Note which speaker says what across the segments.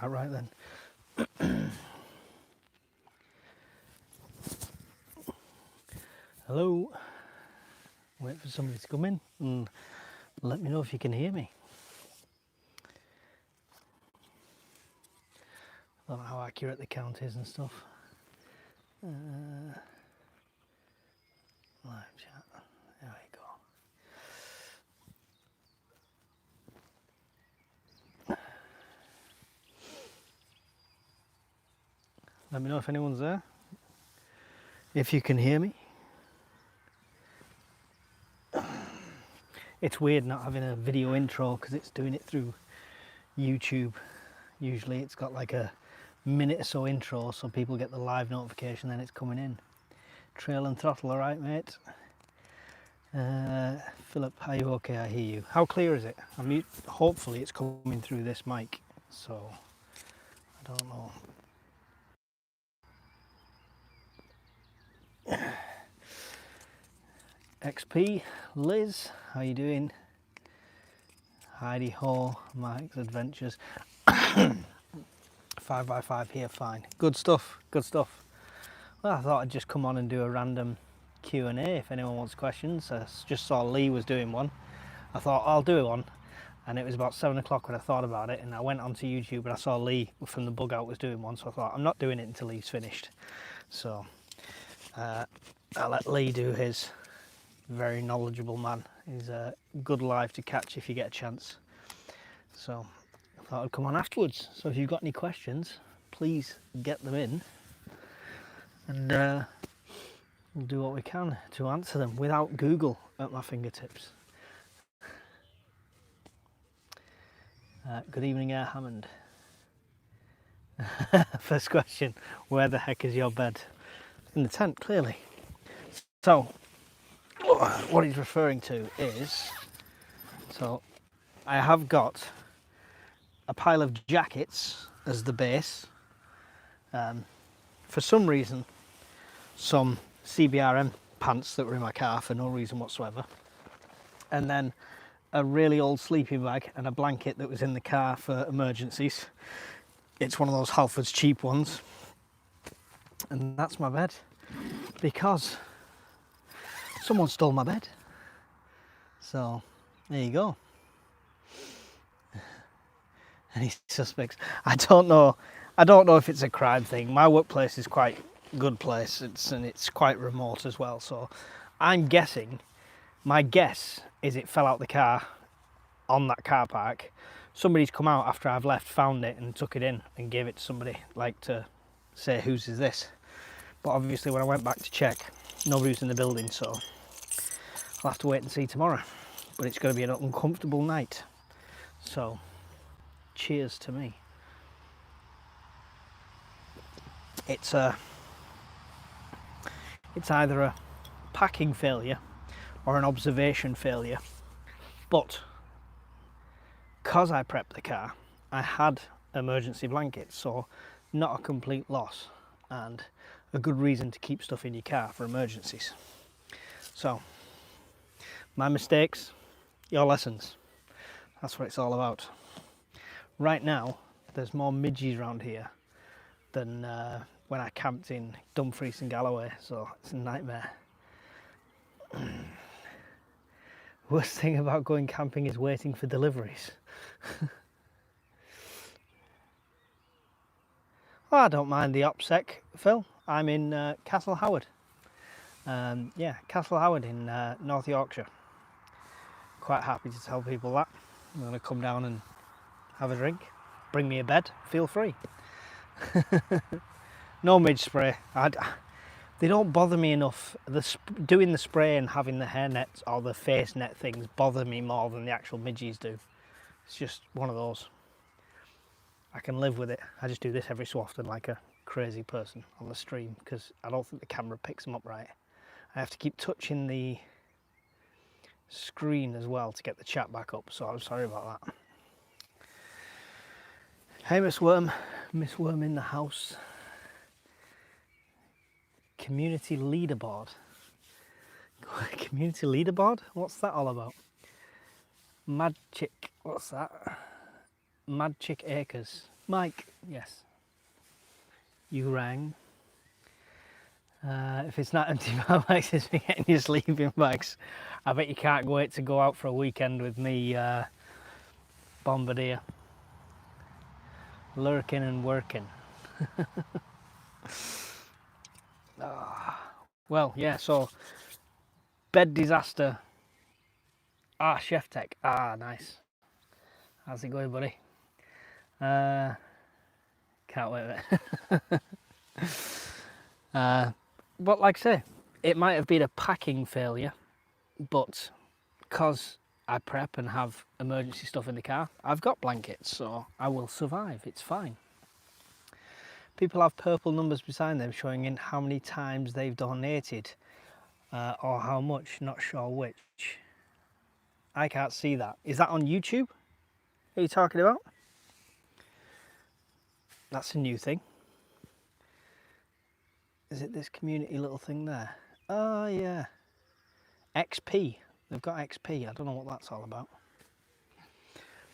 Speaker 1: start right then. Hello. Wait for somebody to come in and let me know if you can hear me. I don't know how accurate the count is and stuff. Live chat. There we go. Let me know if anyone's there. If you can hear me. It's weird not having a video intro because it's doing it through YouTube. Usually it's got like a minute or so intro so people get the live notification, then it's coming in. Trail and throttle, alright mate? Philip, are you okay? I hear you. How clear is it? I mean, hopefully it's coming through this mic, so I don't know. XP, Liz, how you doing? Heidi Ho, Mike's Adventures. 5x5 here, fine. Good stuff, good stuff. Well, I thought I'd just come on and do a random Q&A if anyone wants questions. I just saw Lee was doing one. I thought I'll do one, and it was about 7 o'clock when I thought about it, and I went onto YouTube and I saw Lee from the Bug Out was doing one, so I thought I'm not doing it until he's finished. So I'll let Lee do his. Very knowledgeable man. He's a good live to catch if you get a chance. So I thought I'd come on afterwards. So if you've got any questions, please get them in, and we'll do what we can to answer them without Google at my fingertips. Good evening, Air Hammond. First question, where the heck is your bed? In the tent, clearly. So what he's referring to is, so I have got a pile of jackets as the base. For some reason, some CBRM pants that were in my car for no reason whatsoever, and then a really old sleeping bag and a blanket that was in the car for emergencies. It's one of those Halfords cheap ones, and that's my bed because someone stole my bed. So there you go. Any suspects? I don't know if it's a crime thing. My workplace is quite a good place, and it's quite remote as well, so I'm guessing, my guess is it fell out the car on that car park. Somebody's come out after I've left, found it and took it in and gave it to somebody, like to say whose is this. But obviously when I went back to check, nobody was in the building, so I'll have to wait and see tomorrow. But it's going to be an uncomfortable night, so cheers to me. It's either a packing failure or an observation failure, but because I prepped the car, I had emergency blankets, so not a complete loss, and a good reason to keep stuff in your car for emergencies. So my mistakes, your lessons. That's what it's all about. Right now, there's more midges around here than when I camped in Dumfries and Galloway, so it's a nightmare. Worst thing about going camping is waiting for deliveries. Well, I don't mind the OPSEC, Phil. I'm in Castle Howard. Yeah, Castle Howard in North Yorkshire. Quite happy to tell people that. I'm going to come down and have a drink. Bring me a bed, feel free. No midge spray. They don't bother me enough. Doing the spray and having the hair nets or the face net things bother me more than the actual midges do. It's just one of those. I can live with it. I just do this every so often like a crazy person on the stream because I don't think the camera picks them up right. I have to keep touching the screen as well to get the chat back up, so I'm sorry about that. Hey Miss Worm in the house. Community leaderboard. Community leaderboard? What's that all about? Mad Chick, what's that? Mad Chick Acres. Mike, yes. You rang. If it's not empty bags, it's me getting your sleeping bags. I bet you can't wait to go out for a weekend with me, Bombardier. Lurking and working. Well, yeah, so bed disaster. Chef tech. Nice. How's it going, buddy? Can't wait a bit. But like I say, it might have been a packing failure, but because I prep and have emergency stuff in the car, I've got blankets, so I will survive. It's fine. People have purple numbers beside them showing in how many times they've donated or how much, not sure which. I can't see that. Is that on YouTube? Are you talking about? That's a new thing. Is it this community little thing there? Oh yeah. XP. They've got XP. I don't know what that's all about.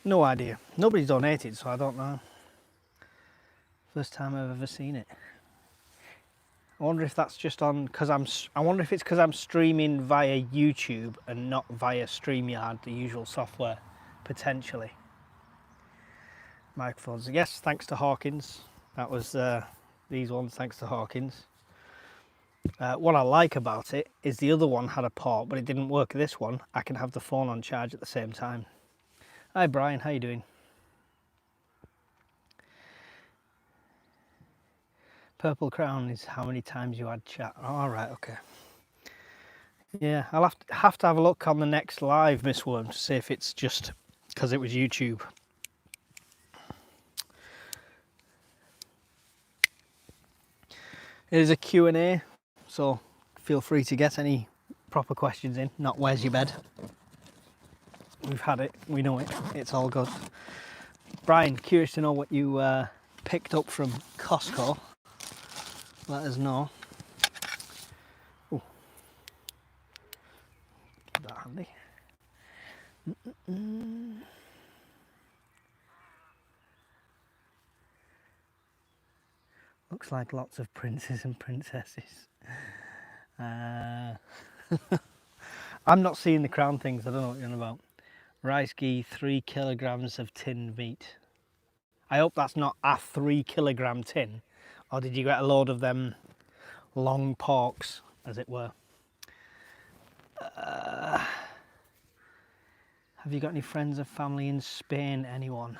Speaker 1: No idea. Nobody's donated, so I don't know. First time I've ever seen it. I wonder if that's just on because I wonder if it's because I'm streaming via YouTube and not via StreamYard, the usual software, potentially. Microphones. Yes, thanks to Hawkins. That was these ones. Thanks to Hawkins. What I like about it is the other one had a port, but it didn't work. This one, I can have the phone on charge at the same time. Hi Brian, how you doing? Purple crown is how many times you had chat. All right, okay. Yeah, I'll have to have a look on the next live, Miss Worm, to see if it's just because it was YouTube. It is a Q&A, so feel free to get any proper questions in, not where's your bed. We've had it, we know it, it's all good. Brian, curious to know what you picked up from Costco. Let us know. Oh, keep that handy. Looks like lots of princes and princesses. I'm not seeing the crown things, I don't know what you're on about. Rice ghee, 3 kilograms of tinned meat. I hope that's not a 3 kilogram tin, or did you get a load of them long porks, as it were? Have you got any friends or family in Spain, anyone?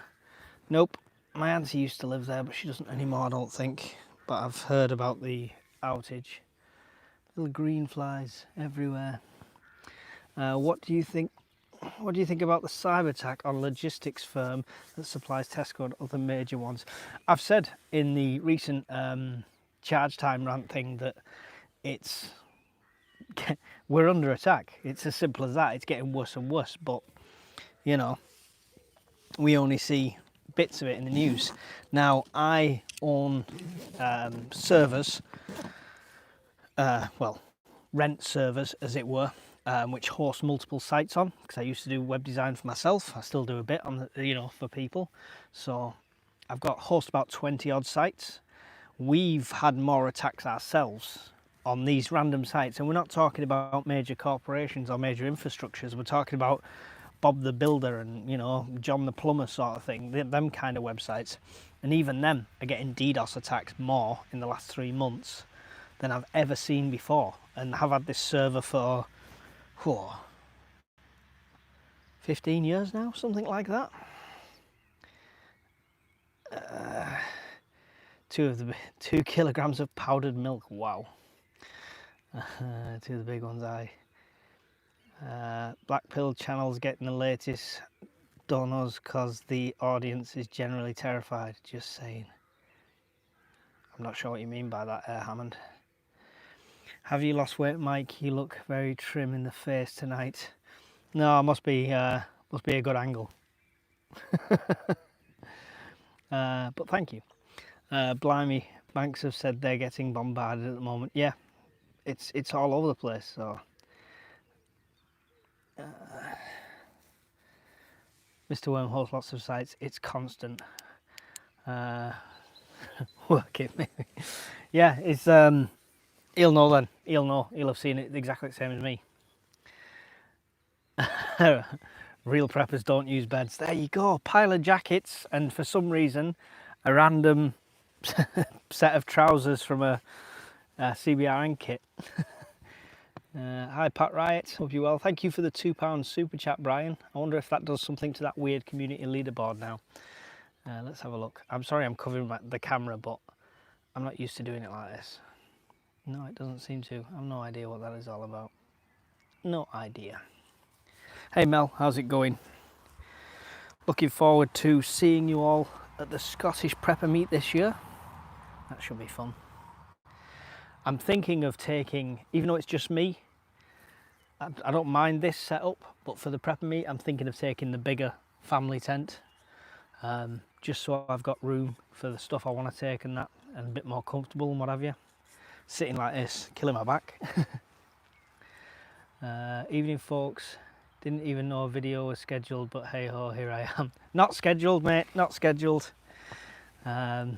Speaker 1: Nope, my auntie used to live there, but she doesn't anymore, I don't think. But I've heard about the outage. Little green flies everywhere. What do you think about the cyber attack on logistics firm that supplies Tesco and other major ones? I've said in the recent charge time rant thing that we're under attack. It's as simple as that. It's getting worse and worse, but you know, we only see bits of it in the news. Now, I own servers, well, rent servers as it were, which host multiple sites on, because I used to do web design for myself. I still do a bit on the, for people. So I've got host about 20 odd sites. We've had more attacks ourselves on these random sites, and we're not talking about major corporations or major infrastructures. We're talking about Bob the Builder and John the Plumber sort of thing, them kind of websites. And even them are getting DDoS attacks more in the last 3 months than I've ever seen before, and have had this server for 15 years now, something like that. 2 kilograms of powdered milk, wow. 2 of the big ones. Black Pill channel's getting the latest donos because the audience is generally terrified. Just saying. I'm not sure what you mean by that, Hammond. Have you lost weight, Mike? You look very trim in the face tonight. No, must be a good angle. But thank you. Blimey, banks have said they're getting bombarded at the moment. Yeah, it's all over the place. So, Mr. Worm hosts lots of sites. It's constant. Work it, maybe. Yeah, it's he'll know then. He'll know. He'll have seen it exactly the same as me. Real preppers don't use beds. There you go. Pile of jackets, and for some reason, a random set of trousers from a CBRN kit. Hi Pat Riot, hope you're well. Thank you for the £2 super chat, Brian. I wonder if that does something to that weird community leaderboard now. Let's have a look. I'm sorry I'm covering the camera, but I'm not used to doing it like this. No, it doesn't seem to. I've no idea what that is all about. No idea. Hey Mel, how's it going? Looking forward to seeing you all at the Scottish Prepper Meet this year. That should be fun. I'm thinking of taking, even though it's just me, I don't mind this setup, but for the Prepper Meet I'm thinking of taking the bigger family tent, just so I've got room for the stuff I want to take and that, and a bit more comfortable and what have you. Sitting like this, killing my back. Evening folks, didn't even know a video was scheduled, but hey ho, here I am. Not scheduled mate, not scheduled. So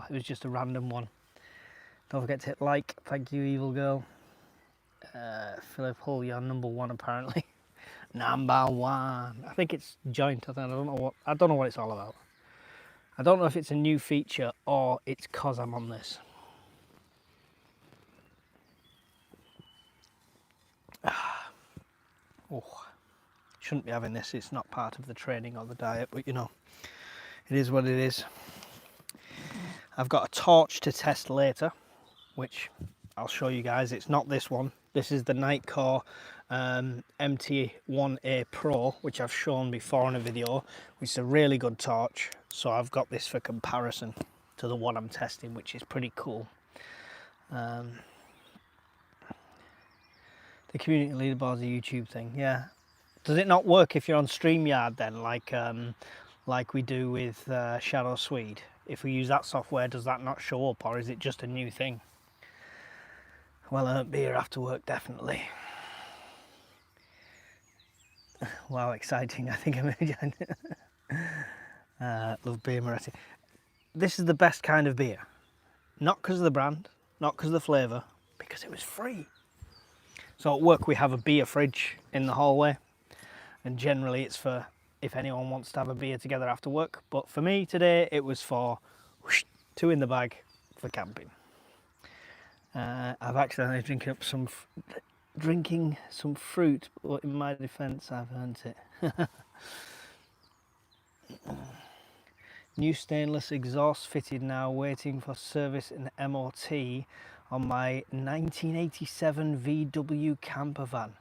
Speaker 1: it was just a random one. Don't forget to hit like. Thank you, evil girl. Philip Hull, you're number one apparently. Number one. I think it's joint. I don't know what it's all about. I don't know if it's a new feature or it's cause I'm on this. Oh, shouldn't be having this. It's not part of the training or the diet, but you know, it is what it is. I've got a torch to test later, which I'll show you guys. It's not this one. This is the Nightcore MT1A Pro, which I've shown before in a video, which is a really good torch. So I've got this for comparison to the one I'm testing, which is pretty cool. The community leaderboard's a YouTube thing, yeah. Does it not work if you're on StreamYard then, like we do with Shadow Swede? If we use that software, does that not show up, or is it just a new thing? Well earned beer after work, definitely. Wow, exciting. I think I'm love beer Moretti. This is the best kind of beer. Not because of the brand, not because of the flavour, because it was free. So at work we have a beer fridge in the hallway, and generally it's for if anyone wants to have a beer together after work. But for me today it was for whoosh, 2 in the bag for camping. I've accidentally drinking some fruit, but in my defence I've earned it. New stainless exhaust fitted now, waiting for service and MOT on my 1987 VW camper van.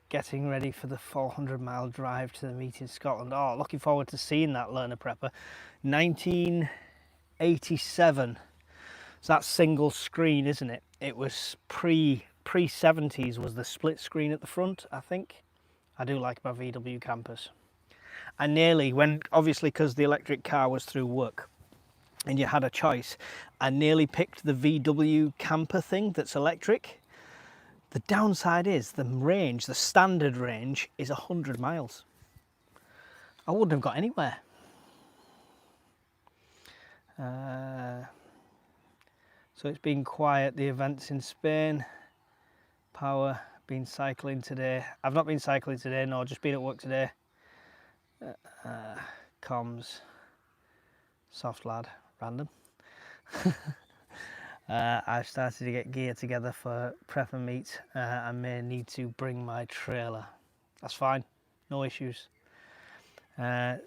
Speaker 1: Getting ready for the 400-mile drive to the meet in Scotland. Oh, looking forward to seeing that, Learner Prepper. 1987. So that's single screen, isn't it? It was pre-70s was the split screen at the front, I think. I do like my VW campers. I nearly, obviously because the electric car was through work and you had a choice, I nearly picked the VW camper thing that's electric. The downside is the range, the standard range is 100 miles. I wouldn't have got anywhere. So it's been quiet, the events in Spain. Power, been cycling today. I've not been cycling today, no, just been at work today. Comms, soft lad, random. I've started to get gear together for Prepper Meet. I may need to bring my trailer. That's fine, no issues. So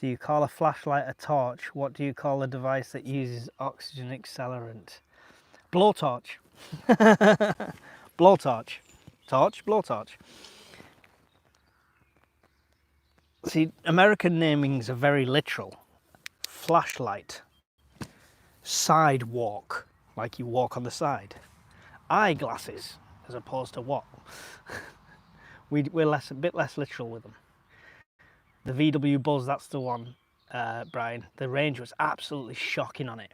Speaker 1: you call a flashlight a torch. What do you call a device that uses oxygen accelerant? Blowtorch. Blowtorch. Torch, blowtorch. See, American namings are very literal. Flashlight. Sidewalk, like you walk on the side. Eyeglasses, as opposed to what? We're a bit less literal with them. The VW Buzz, that's the one, Brian. The range was absolutely shocking on it.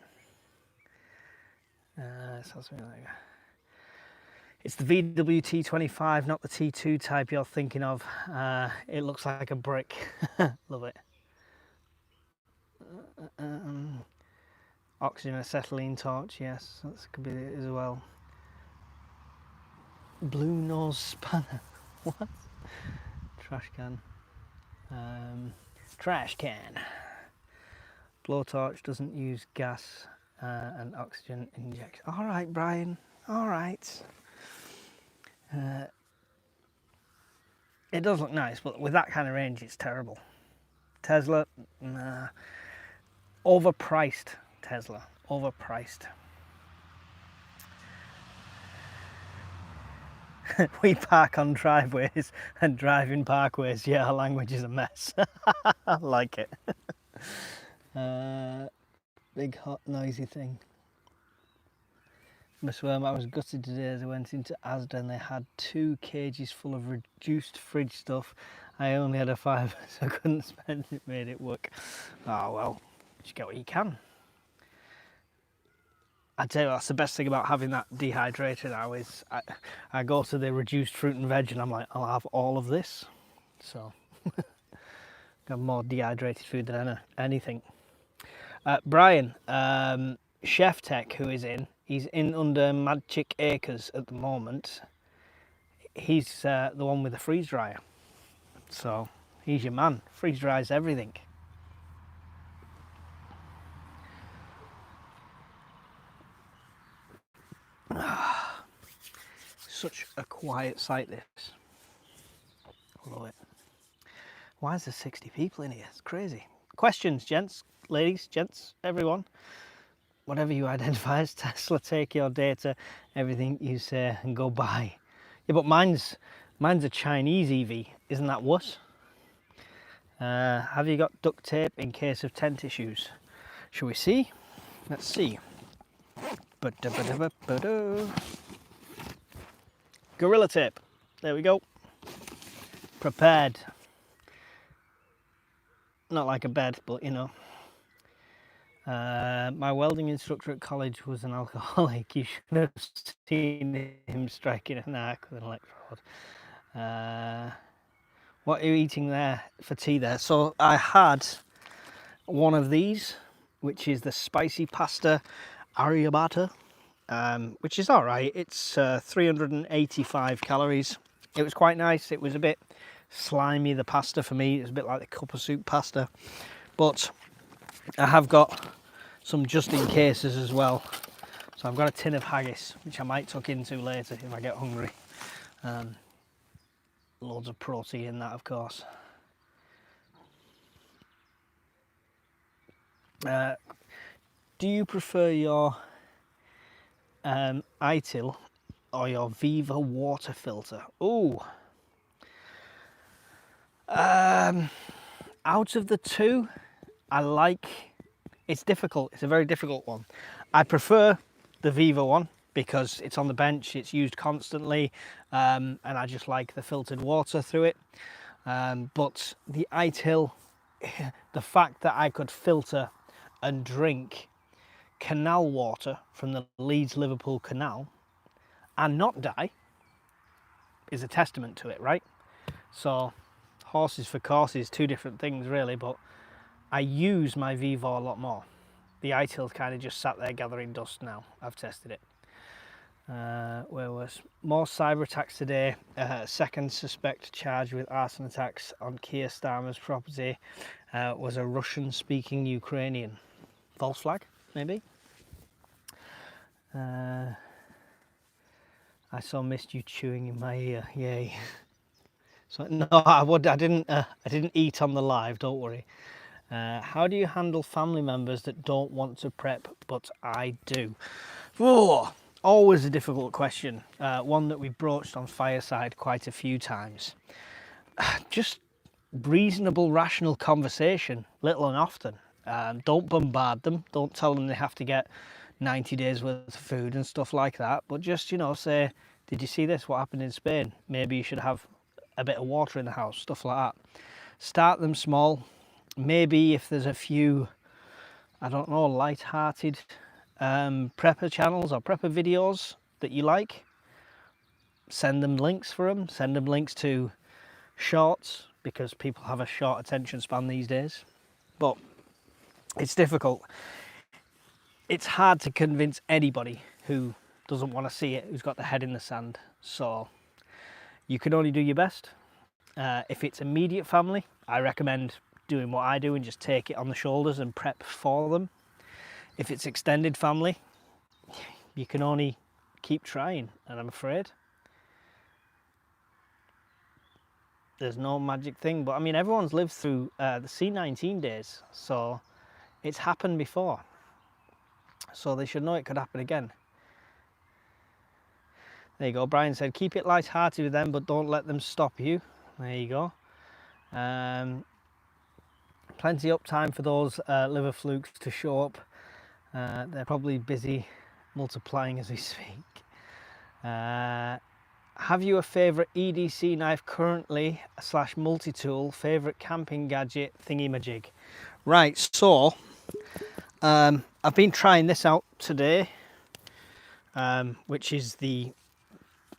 Speaker 1: Sounds something like that. It's the VWT25, not the T2 type you're thinking of. It looks like a brick. Love it. Oxygen acetylene torch, yes, that could be it as well. Blue nose spanner. What? Trash can. Trash can. Blowtorch doesn't use gas and oxygen injection. All right, Brian. All right. It does look nice, but with that kind of range, it's terrible. Tesla, nah. Overpriced. Tesla, overpriced. We park on driveways and drive in parkways. Yeah, our language is a mess. I like it. Big hot noisy thing. I swear I was gutted today as I went into Asda and they had 2 cages full of reduced fridge stuff. I only had a 5, so I couldn't spend it, made it work. Oh well, you get what you can. I tell you, that's the best thing about having that dehydrator now is I go to the reduced fruit and veg and I'm like, I'll have all of this. So, got more dehydrated food than anything. Brian, Chef Tech, who is in, he's in under Magic Acres at the moment. He's the one with the freeze dryer. So, he's your man. Freeze dries everything. Such a quiet site, this. Love it. Why is there 60 people in here? It's crazy. Questions, gents, ladies, gents, everyone. Whatever you identify as Tesla, take your data, everything you say, and go buy. Yeah, but mine's a Chinese EV. Isn't that what? Have you got duct tape in case of tent issues? Shall we see? Let's see. Gorilla tape. There we go. Prepared. Not like a bed, but you know. My welding instructor at college was an alcoholic. You should have seen him striking an arc with an electrode. What are you eating there for tea there? So I had one of these, which is the spicy pasta arrabbiata, which is all right. It's 385 calories. It was quite nice. It was a bit slimy, the pasta for me. It was a bit like the cup of soup pasta. But I have got some just in cases as well. So I've got a tin of haggis, which I might tuck into later if I get hungry. Loads of protein in that, of course. Do you prefer your ITIL or your Viva water filter? Oh, out of the two, it's difficult. It's a very difficult one. I prefer the Viva one because it's on the bench, it's used constantly, and I just like the filtered water through it. But the ITIL, the fact that I could filter and drink canal water from the Leeds-Liverpool canal and not die is a testament to it, right? So horses for courses, 2 different things really, but I use my Viva a lot more. The ITIL's kind of just sat there gathering dust now. I've tested it. Where was more cyber attacks today? Second suspect charged with arson attacks on Keir Starmer's property was a Russian-speaking Ukrainian. False flag, maybe. I so missed you chewing in my ear. Yay! So no, I didn't eat on the live. Don't worry. How do you handle family members that don't want to prep, but I do? Oh, always a difficult question. One that we've broached on Fireside quite a few times. Just reasonable, rational conversation, little and often. Don't bombard them. Don't tell them they have to get 90 days worth of food and stuff like that. But just, you know, say, did you see this? What happened in Spain? Maybe you should have a bit of water in the house, stuff like that. Start them small. Maybe if there's a few, I don't know, light-hearted prepper channels or prepper videos that you like, send them links for them, send them links to shorts, because people have a short attention span these days. But it's difficult. It's hard to convince anybody who doesn't want to see it, who's got their head in the sand. So you can only do your best. If it's immediate family, I recommend doing what I do and just take it on the shoulders and prep for them. If it's extended family, you can only keep trying, and I'm afraid there's no magic thing. But I mean, everyone's lived through the C-19 days, so it's happened before, so they should know it could happen again. There you go. Brian said, keep it light-hearted with them, but don't let them stop you. There you go. Plenty of time for those liver flukes to show up. They're probably busy multiplying as we speak. Have you a favourite EDC knife currently / multi-tool, favourite camping gadget thingy-majig? Right, so I've been trying this out today, which is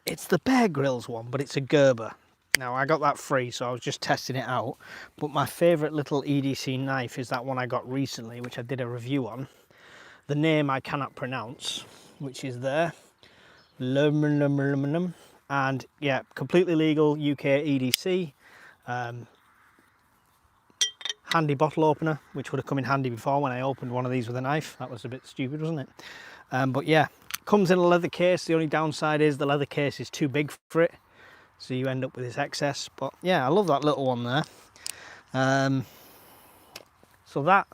Speaker 1: it's the Bear Grylls one, but it's a Gerber. Now, I got that free, so I was just testing it out. But my favourite little EDC knife is that one I got recently, which I did a review on. The name I cannot pronounce, which is there. And yeah, completely legal UK EDC. Handy bottle opener, which would have come in handy before when I opened one of these with a knife. That was a bit stupid, wasn't it? But yeah, comes in a leather case. The only downside is the leather case is too big for it, so you end up with this excess. But yeah, I love that little one there. So that,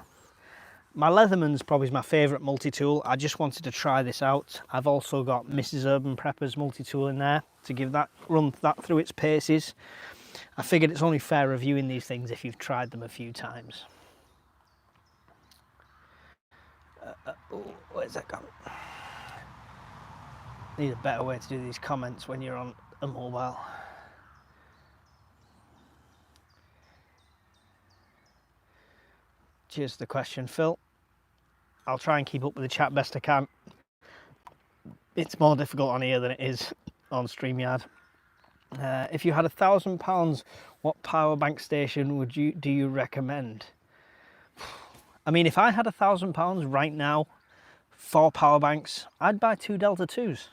Speaker 1: my Leatherman's probably my favourite multi-tool. I just wanted to try this out. I've also got Mrs. Urban Prepper's multi-tool in there to run that through its paces. I figured it's only fair reviewing these things if you've tried them a few times. Where's that gone? Need a better way to do these comments when you're on a mobile. Cheers to the question, Phil. I'll try and keep up with the chat best I can. It's more difficult on here than it is on StreamYard. If you had £1,000, what power bank station do you recommend? I mean, if I had £1,000 right now for power banks, I'd buy 2 Delta 2s.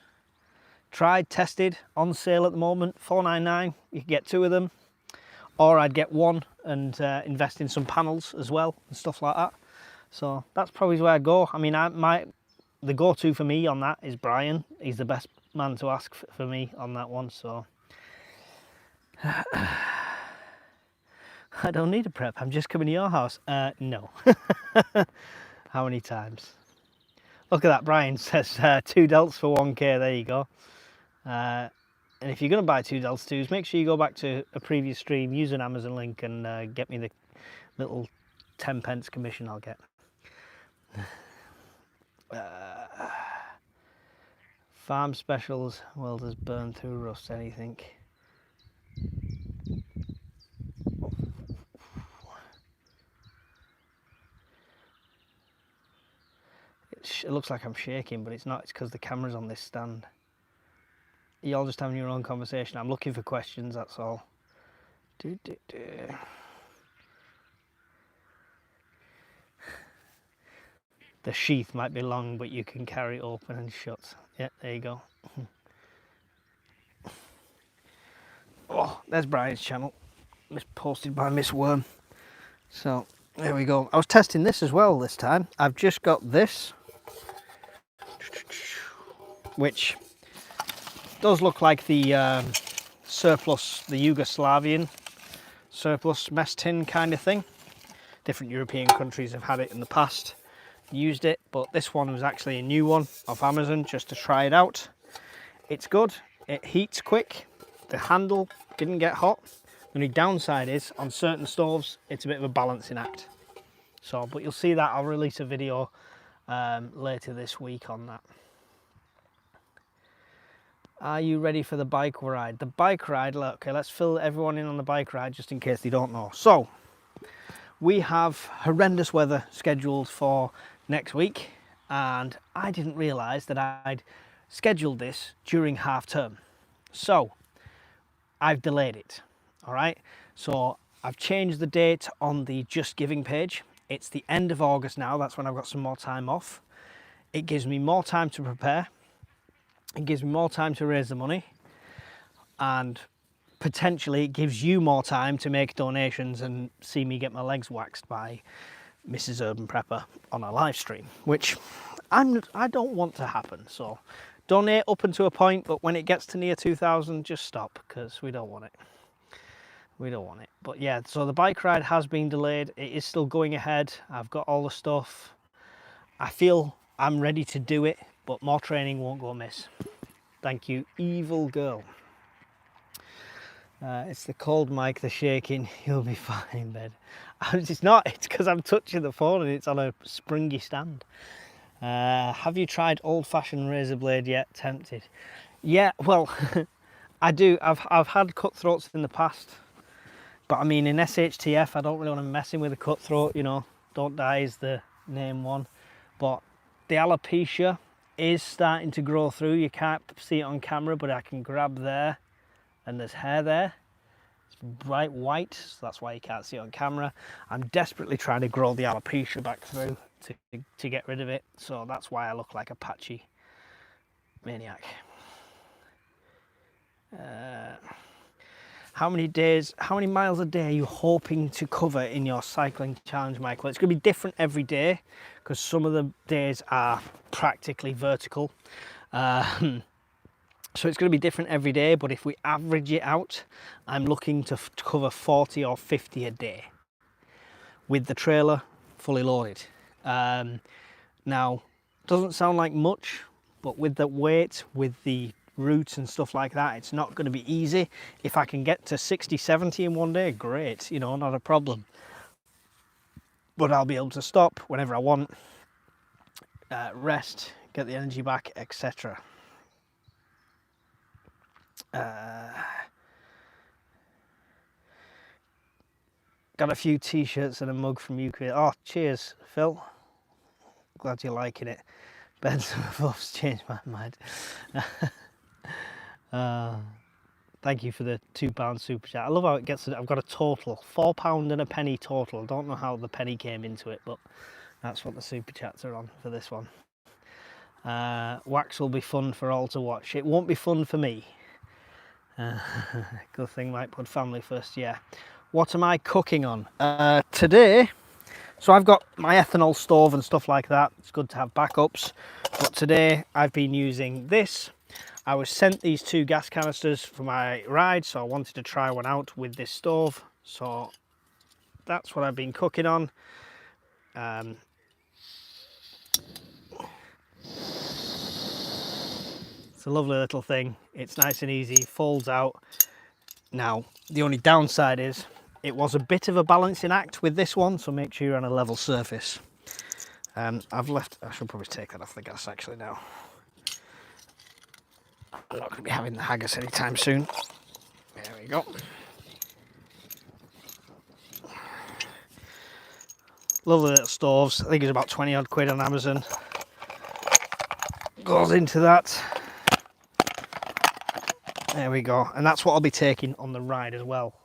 Speaker 1: Tried, tested, on sale at the moment, $499. You can get 2 of them, or I'd get one and invest in some panels as well and stuff like that. So that's probably where I'd go. I mean, the go-to for me on that is Brian. He's the best man to ask for me on that one. So I don't need a prep. I'm just coming to your house. No. How many times? Look at that. Brian says 2 delts for 1k. There you go. And if you're going to buy 2 delts 2s, make sure you go back to a previous stream, use an Amazon link, and get me the little 10p commission I'll get. Farm specials, welders burn through rust, anything. It looks like I'm shaking, but it's not. It's because the camera's on this stand. You're all just having your own conversation. I'm looking for questions, that's all. The sheath might be long, but you can carry it open and shut. Yeah, there you go. Oh, there's Brian's channel. Posted by Miss Worm. So, there we go. I was testing this as well this time. I've just got this, which does look like the surplus, the Yugoslavian surplus mess tin kind of thing. Different European countries have had it in the past, used it, but this one was actually a new one off Amazon just to try it out. It's good. It heats quick. The handle didn't get hot. The only downside is on certain stoves it's a bit of a balancing act. So, but you'll see that I'll release a video later this week on that. Are you ready for the bike ride? The bike ride, okay, let's fill everyone in on the bike ride just in case they don't know. So, we have horrendous weather scheduled for next week, and I didn't realise that I'd scheduled this during half term. So I've delayed it. All right, so I've changed the date on the Just Giving page. It's the end of August now. That's when I've got some more time off. It gives me more time to prepare. It gives me more time to raise the money, and potentially it gives you more time to make donations and see me get my legs waxed by Mrs. Urban Prepper on a live stream, which I don't want to happen. So donate up until a point, but when it gets to near 2,000, just stop, because we don't want it. We don't want it. But yeah, so the bike ride has been delayed. It is still going ahead. I've got all the stuff. I feel I'm ready to do it, but more training won't go amiss. Thank you, evil girl. It's the cold mic, the shaking. You'll be fine in bed. It's not. It's because I'm touching the phone and it's on a springy stand. Have you tried old-fashioned razor blade yet? Tempted? Yeah, well, I do. I've had cutthroats in the past, but I mean, in SHTF, I don't really want to mess in with a cutthroat. You know, don't die is the name one. But the alopecia is starting to grow through. You can't see it on camera, but I can grab there, and there's hair there. It's bright white, so that's why you can't see it on camera. I'm desperately trying to grow the alopecia back through to get rid of it, so that's why I look like a patchy maniac. How many miles a day are you hoping to cover in your cycling challenge, Michael? It's going to be different every day, because some of the days are practically vertical. So it's going to be different every day, but if we average it out, I'm looking to cover 40 or 50 a day with the trailer fully loaded. Now, doesn't sound like much, but with the weight, with the routes and stuff like that, it's not going to be easy. If I can get to 60, 70 in one day, great, you know, not a problem. But I'll be able to stop whenever I want, rest, get the energy back, etc. Got a few t-shirts and a mug from Ukraine. Oh, cheers, Phil. Glad you're liking it. Ben's Buffs changed my mind. Thank you for the £2 super chat. I love how it gets. I've got a total £4 and a penny total. I don't know how the penny came into it, but that's what the super chats are on for this one. Wax will be fun for all to watch. It won't be fun for me. Good thing might put family first. Yeah. What am I cooking on today? So I've got my ethanol stove and stuff like that. It's good to have backups. But today I've been using this. I was sent these 2 gas canisters for my ride, so I wanted to try one out with this stove. So that's what I've been cooking on. It's a lovely little thing. It's nice and easy, folds out. Now, the only downside is it was a bit of a balancing act with this one, so make sure you're on a level surface. I've left, I should probably take that off the gas actually now. I'm not going to be having the haggis anytime soon. There we go. Lovely little stoves. I think it's about 20 odd quid on Amazon. Goes into that. There we go. And that's what I'll be taking on the ride as well.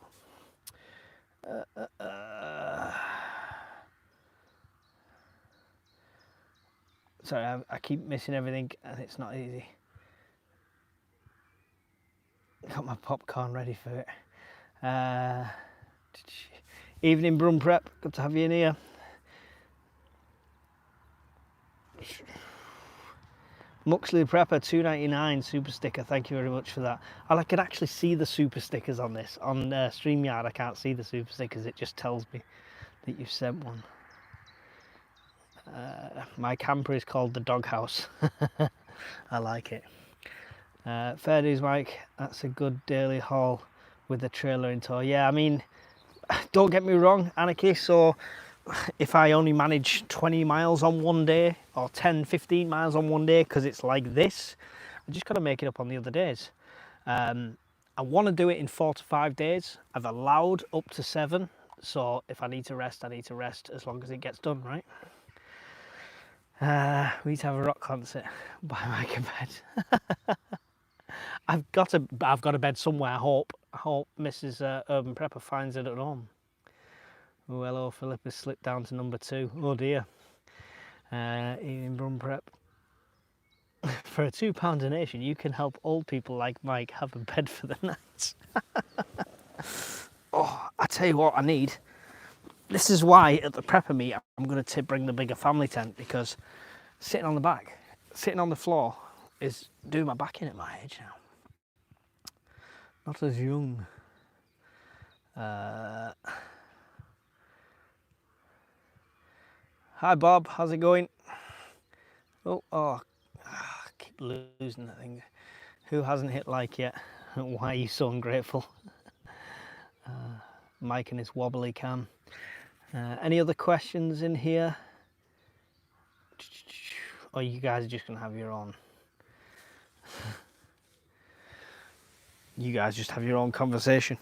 Speaker 1: Sorry, I keep missing everything and it's not easy. Got my popcorn ready for it. Evening Brum Prep, good to have you in here. Muxley Prepper 2.99 super sticker, thank you very much for that. I can actually see the super stickers on this. On StreamYard I can't see the super stickers, it just tells me that you've sent one. My camper is called the Doghouse. I like it. Fair dues, Mike, that's a good daily haul with the trailer in tow. Yeah, I mean, don't get me wrong, Anarchy, so if I only manage 20 miles on one day or 10, 15 miles on one day because it's like this, I just got to make it up on the other days. I want to do it in 4 to 5 days. I've allowed up to 7, so if I need to rest, I need to rest as long as it gets done, right? We need to have a rock concert by Mike and Bed. I've got a bed somewhere. I hope Mrs. Urban Prepper finds it at home. Oh, hello, Philip has slipped down to number 2. Oh dear. Eating Brum Prep. For a £2 donation, you can help old people like Mike have a bed for the night. Oh, I tell you what I need. This is why at the prepper meet I'm going to bring the bigger family tent, because sitting on the floor is doing my back in at my age now. Not as young. Hi Bob, how's it going? Oh, I keep losing that thing. Who hasn't hit like yet? Why are you so ungrateful? Mike and his wobbly cam. Any other questions in here? Or you guys are just going to have your own? You guys just have your own conversation.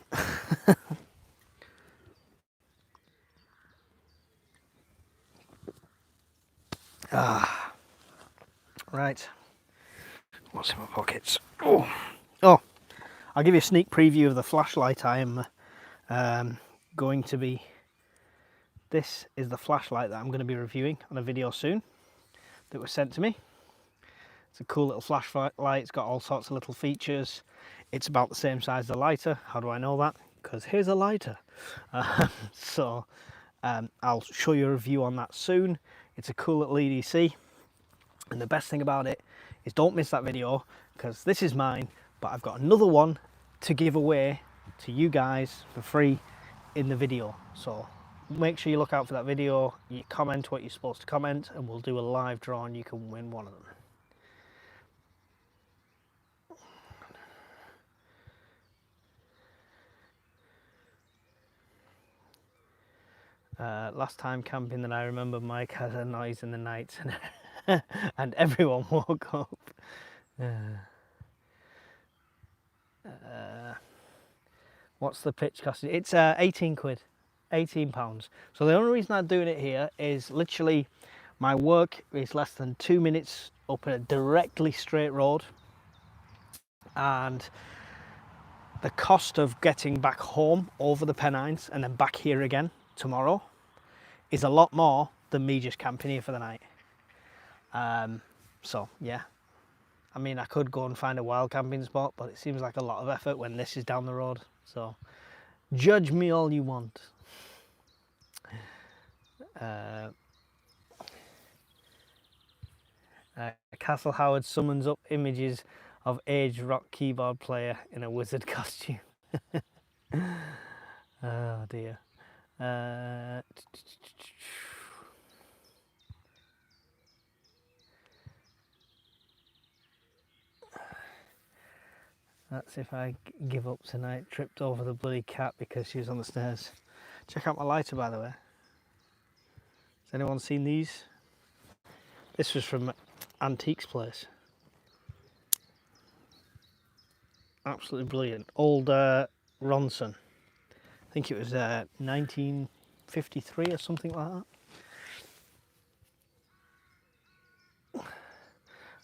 Speaker 1: Right. What's in my pockets? Oh, I'll give you a sneak preview of the flashlight I am going to be. This is the flashlight that I'm going to be reviewing on a video soon that was sent to me. It's a cool little flashlight. It's got all sorts of little features. It's about the same size as the lighter. How do I know that? Because here's a lighter. I'll show you a review on that soon. It's a cool little EDC. And the best thing about it is don't miss that video, because this is mine, but I've got another one to give away to you guys for free in the video. So make sure you look out for that video, you comment what you're supposed to comment, and we'll do a live draw and you can win one of them. Last time camping that I remember, Mike had a noise in the night and everyone woke up. What's the pitch cost? It's 18 quid, £18. So the only reason I'm doing it here is literally my work is less than 2 minutes up a directly straight road, and the cost of getting back home over the Pennines and then back here again tomorrow is a lot more than me just camping here for the night. So yeah, I mean, I could go and find a wild camping spot, but it seems like a lot of effort when this is down the road. So judge me all you want. Castle Howard summons up images of aged rock keyboard player in a wizard costume. Oh dear. That's if I give up tonight. Tripped over the bloody cat because she was on the stairs. Check out my lighter, by the way. Has anyone seen these? This was from Antiques Place. Absolutely brilliant. Old Ronson. I think it was 1953 or something like that.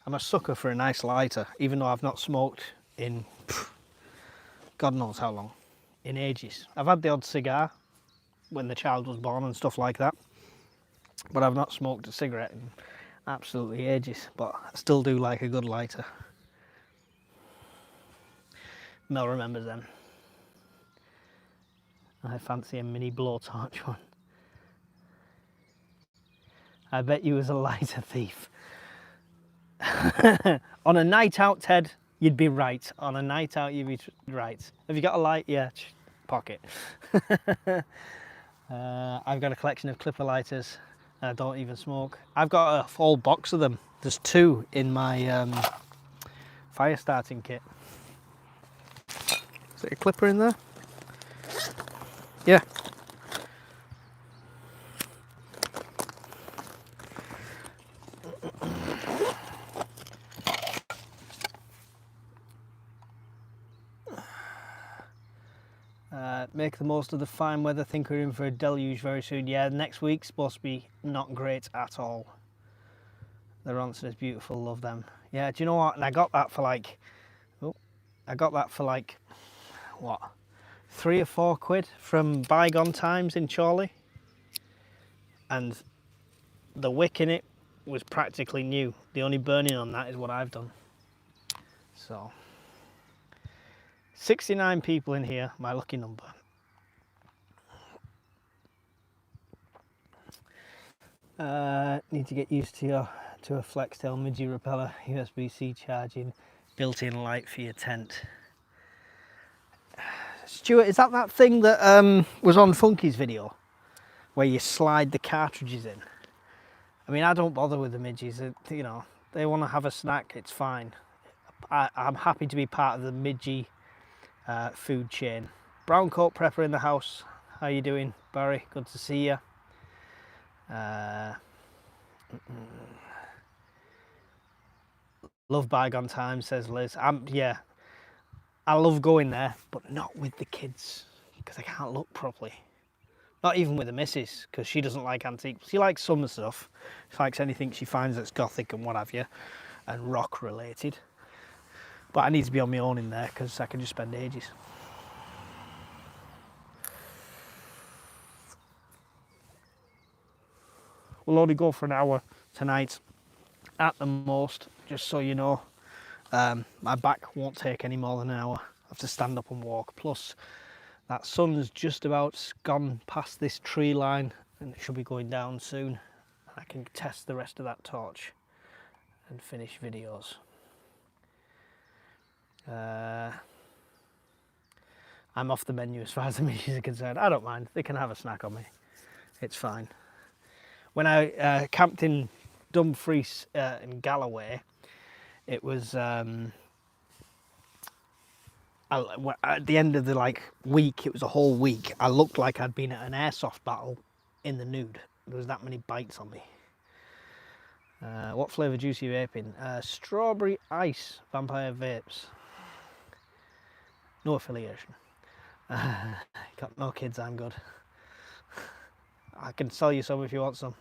Speaker 1: I'm a sucker for a nice lighter, even though I've not smoked in God knows how long, in ages. I've had the odd cigar when the child was born and stuff like that, but I've not smoked a cigarette in absolutely ages. But I still do like a good lighter. Mel remembers them. I fancy a mini blowtorch one. I bet you was a lighter thief. On a night out, Ted, you'd be right. On a night out, you'd be right. Have you got a light? Yeah, pocket. I've got a collection of clipper lighters. I don't even smoke. I've got a whole box of them. There's 2 in my fire starting kit. Is there a clipper in there? Yeah. Make the most of the fine weather. Think we're in for a deluge very soon. Yeah, next week's supposed to be not great at all. The Ronson is beautiful, love them. Yeah, do you know what? And I got that for like, oh, I got that for like, what, £3 or £4 from Bygone Times in Chorley. And the wick in it was practically new. The only burning on that is what I've done. So, 69 people in here, my lucky number. Need to get used to a Flextail midgie repeller, USB-C charging, built-in light for your tent. Stuart, is that thing that was on Funky's video, where you slide the cartridges in? I mean, I don't bother with the midges. You know, they want to have a snack, it's fine. I'm happy to be part of the midgie food chain. Brown coat prepper in the house. How you doing, Barry? Good to see you. Love Bygone Time, says Liz. Yeah, I love going there, but not with the kids, because I can't look properly. Not even with the missus, because she doesn't like antiques. She likes some stuff. She likes anything she finds that's gothic and what have you, and rock related. But I need to be on my own in there, because I can just spend ages. We'll only go for an hour tonight, at the most, just so you know. My back won't take any more than an hour. I have to stand up and walk. Plus, that sun's just about gone past this tree line, and it should be going down soon. I can test the rest of that torch and finish videos. I'm off the menu as far as the midges are concerned. I don't mind. They can have a snack on me. It's fine. When I camped in Dumfries in Galloway, it was at the end of the week. It was a whole week. I looked like I'd been at an airsoft battle in the nude. There was that many bites on me. What flavour juice are you vaping? Strawberry ice vampire vapes. No affiliation. Got no kids, I'm good. I can sell you some if you want some.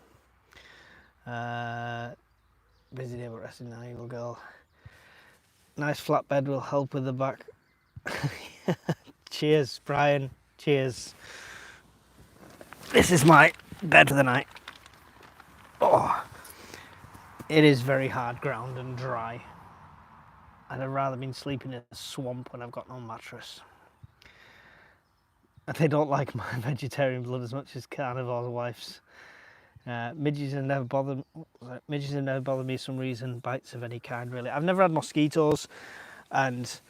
Speaker 1: Busy day but resting now, evil girl. Nice flat bed will help with the back. Cheers, Brian. Cheers. This is my bed for the night. Oh, it is very hard ground and dry. I'd have rather been sleeping in a swamp when I've got no mattress. They don't like my vegetarian blood as much as carnivore wives. Midges have never bothered me for some reason. Bites of any kind, really. I've never had mosquitoes, and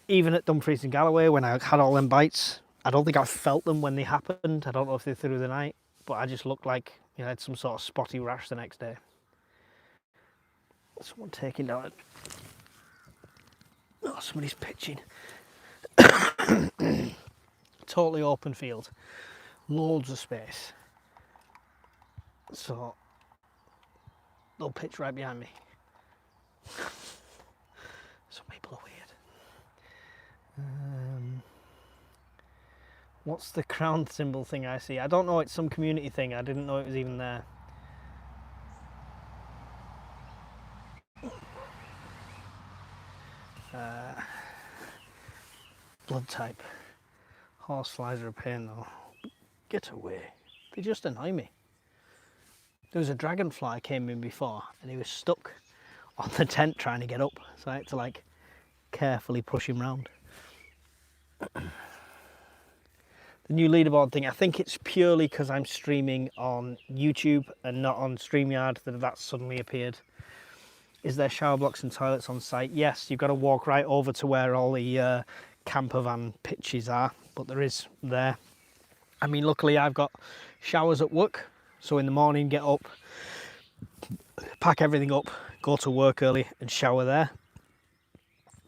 Speaker 1: even at Dumfries and Galloway, when I had all them bites, I don't think I felt them when they happened. I don't know if they're through the night, but I just looked like I had some sort of spotty rash the next day. Someone taking down. Oh, somebody's pitching. Totally open field, loads of space. So they'll pitch right behind me. Some people are weird. What's the crown symbol thing I see? I don't know, it's some community thing. I didn't know it was even there. Blood type. Horseflies are a pain though. Get away. They just annoy me. There was a dragonfly came in before and he was stuck on the tent trying to get up. So I had to carefully push him round. The new leaderboard thing, I think it's purely because I'm streaming on YouTube and not on StreamYard that suddenly appeared. Is there shower blocks and toilets on site? Yes, you've got to walk right over to where all the camper van pitches are, but there is there. I mean, luckily I've got showers at work, so in the morning get up, pack everything up, go to work early and shower there.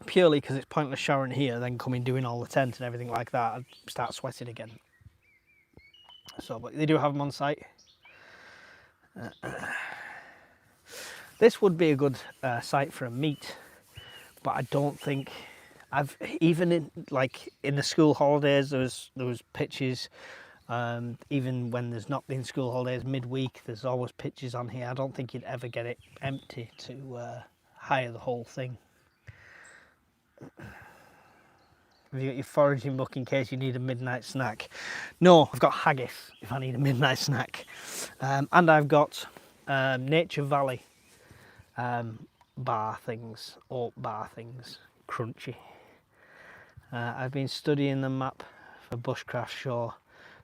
Speaker 1: Purely because it's pointless showering here, then coming doing all the tent and everything like that, I'd start sweating again. So, but they do have them on site. This would be a good site for a meet, but I don't think even in the school holidays there was pitches. Even when there's not been school holidays midweek, there's always pitches on here. I don't think you'd ever get it empty to hire the whole thing. Have you got your foraging book in case you need a midnight snack? No, I've got haggis if I need a midnight snack. And I've got Nature Valley bar things, oat bar things, crunchy. I've been studying the map for bushcraft shore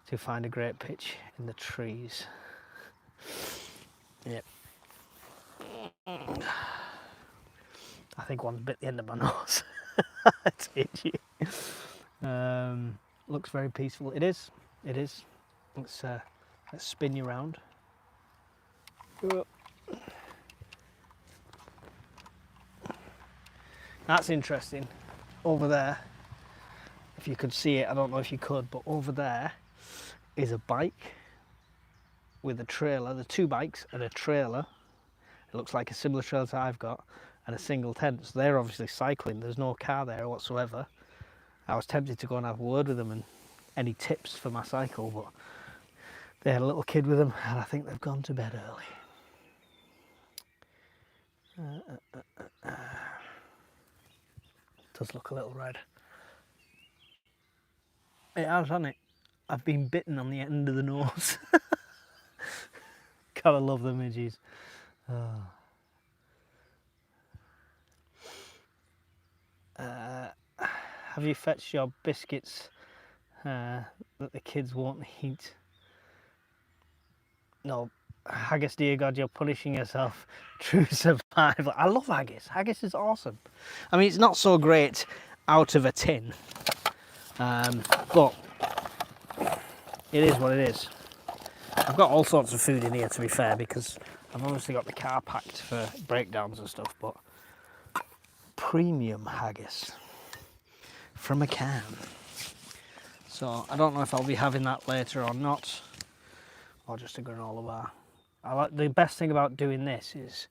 Speaker 1: to find a great pitch in the trees. Yep. I think one bit the end of my nose. It's itchy. Looks very peaceful. It is. It is. Let's spin you round. That's interesting. Over there, if you could see it, I don't know if you could, but over there is a bike with a trailer. The two bikes and a trailer. It looks like a similar trailer that I've got, and a single tent. So they're obviously cycling. There's no car there whatsoever. I was tempted to go and have a word with them and any tips for my cycle, but they had a little kid with them, and I think they've gone to bed early. Does look a little red. It has, hasn't it? I've been bitten on the end of the nose. Gotta love the midges. Oh. Have you fetched your biscuits that the kids won't eat? No. Haggis, dear God, you're punishing yourself. True survival. I love haggis. Haggis is awesome. I mean, it's not so great out of a tin, but it is what it is. I've got all sorts of food in here, to be fair, because I've obviously got the car packed for breakdowns and stuff, but premium haggis from a can. So I don't know if I'll be having that later or not, or just a granola bar. The best thing about doing this is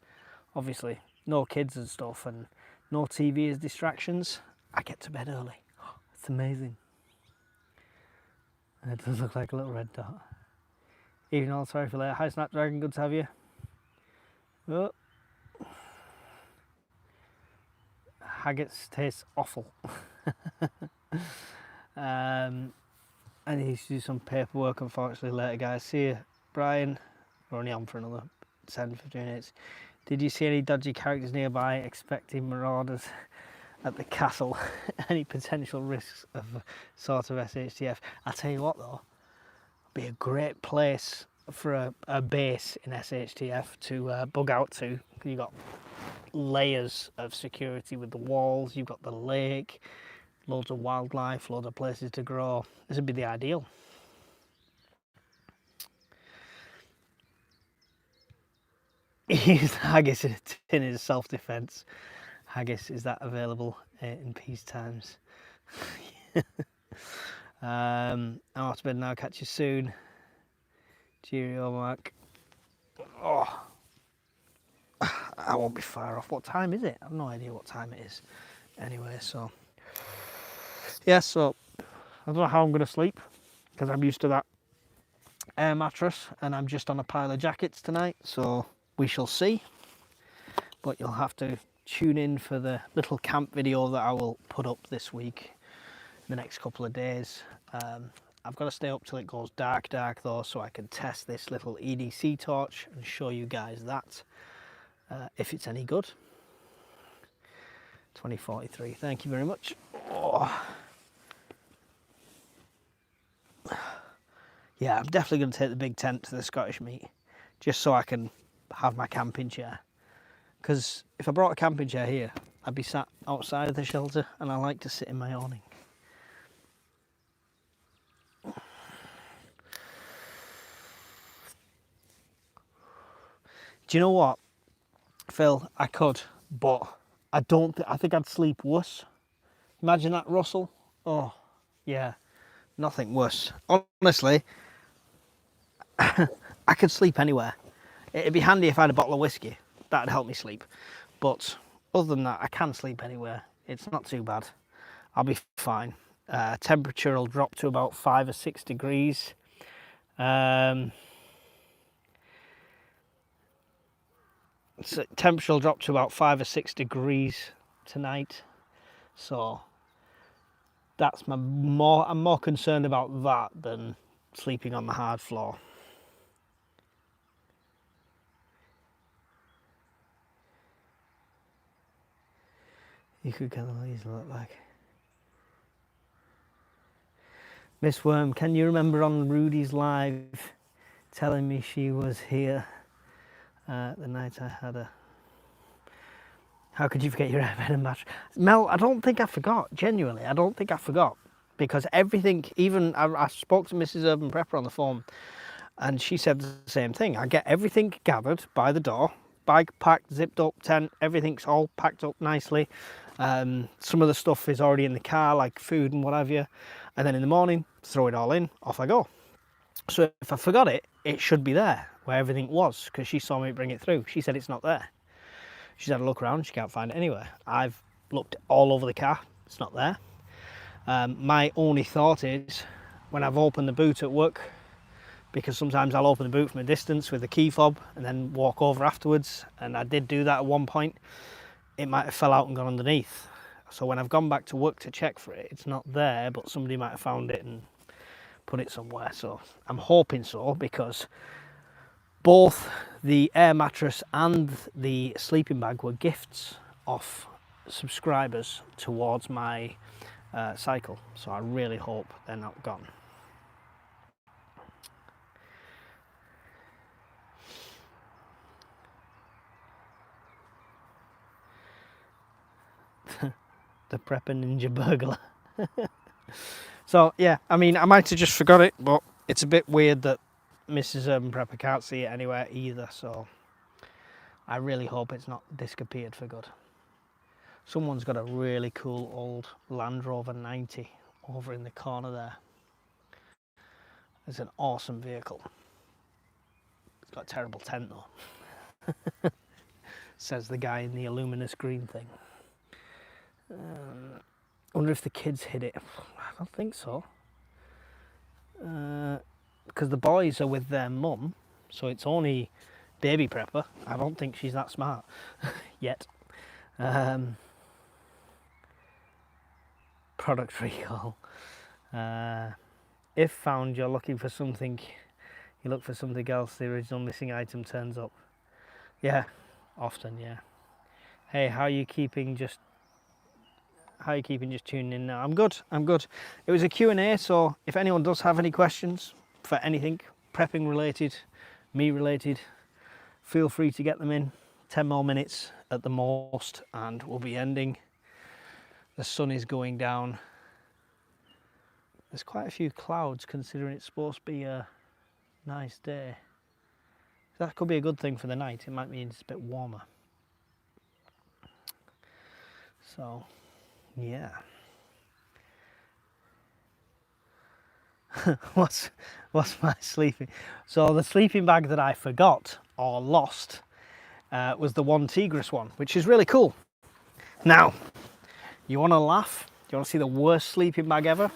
Speaker 1: obviously no kids and stuff and no TV as distractions. I get to bed early. It's amazing. And it does look like a little red dot. Even all, sorry for later. Hi Snapdragon, good to have you. Oh. Haggis tastes awful. I need to do some paperwork unfortunately later, guys. See you, Brian. We're only on for another 10-15 minutes. Did you see any dodgy characters nearby expecting marauders at the castle? Any potential risks of sort of SHTF? I'll tell you what though, it'd be a great place for a base in SHTF to bug out to. You've got layers of security with the walls, you've got the lake, loads of wildlife, loads of places to grow. This would be the ideal. Use haggis in a tin as self-defense. Haggis, is that available in peace times? I'm off to bed now, catch you soon. Cheerio, Mark. Oh, I won't be far off. What time is it? I have no idea what time it is. Anyway, so yeah, so I don't know how I'm going to sleep because I'm used to that air mattress and I'm just on a pile of jackets tonight, so we shall see. But you'll have to tune in for the little camp video that I will put up this week in the next couple of days. I've got to stay up till it goes dark though, so I can test this little EDC torch and show you guys that if it's any good. 2043, thank you very much. Oh. Yeah, I'm definitely going to take the big tent to the Scottish meet just so I can have my camping chair, because if I brought a camping chair here I'd be sat outside of the shelter and I like to sit in my awning. Do you know what, Phil? I could, but I don't. I think I'd sleep worse. Imagine that, Russell. Oh, yeah, nothing worse. Honestly, I could sleep anywhere. It'd be handy if I had a bottle of whiskey. That'd help me sleep. But other than that, I can sleep anywhere. It's not too bad. I'll be fine. Temperature will drop to about 5 or 6 degrees. So temperature will drop to about 5 or 6 degrees tonight. So That's I'm more concerned about that than sleeping on the hard floor. You could get the leaves look like. Miss Worm, can you remember on Rudy's live telling me she was here the night I had her? How could you forget your bed and mattress? Mel, I don't think I forgot. Genuinely, I don't think I forgot. Because everything, even I spoke to Mrs. Urban Prepper on the phone, and she said the same thing. I get everything gathered by the door, bag packed, zipped up, tent, everything's all packed up nicely. Some of the stuff is already in the car, like food and what have you. And then in the morning, throw it all in, off I go. So if I forgot it, it should be there where everything was, because she saw me bring it through. She said it's not there. She's had a look around, she can't find it anywhere. I've looked all over the car, it's not there. My only thought is, when I've opened the boot at work, because sometimes I'll open the boot from a distance with a key fob and then walk over afterwards, and I did do that at one point, it might have fell out and gone underneath. So when I've gone back to work to check for it, it's not there, but somebody might have found it and put it somewhere. So I'm hoping so, because both the air mattress and the sleeping bag were gifts off subscribers towards my cycle. So I really hope they're not gone. The Prepper Ninja Burglar. So yeah, I mean, I might have just forgot it, but it's a bit weird that Mrs. Urban Prepper can't see it anywhere either, so I really hope it's not disappeared for good. Someone's got a really cool old Land Rover 90 over in the corner there. It's an awesome vehicle. It's got a terrible tent though. Says the guy in the luminous green thing. I wonder if the kids hid it. I don't think so. Because the boys are with their mum, so it's only baby Prepper. I don't think she's that smart yet. Product recall. If found, you're looking for something, you look for something else, the original missing item turns up. Yeah, often, yeah. Hey, how are you keeping? Just tuning in now? I'm good. It was a Q&A, so if anyone does have any questions for anything prepping related, me related, feel free to get them in. 10 more minutes at the most and we'll be ending. The sun is going down. There's quite a few clouds considering it's supposed to be a nice day. That could be a good thing for the night. It might mean it's a bit warmer. So yeah. what's my sleeping? So the sleeping bag that I forgot or lost was the one Tigris one, which is really cool. Now, you want to laugh? You want to see the worst sleeping bag ever?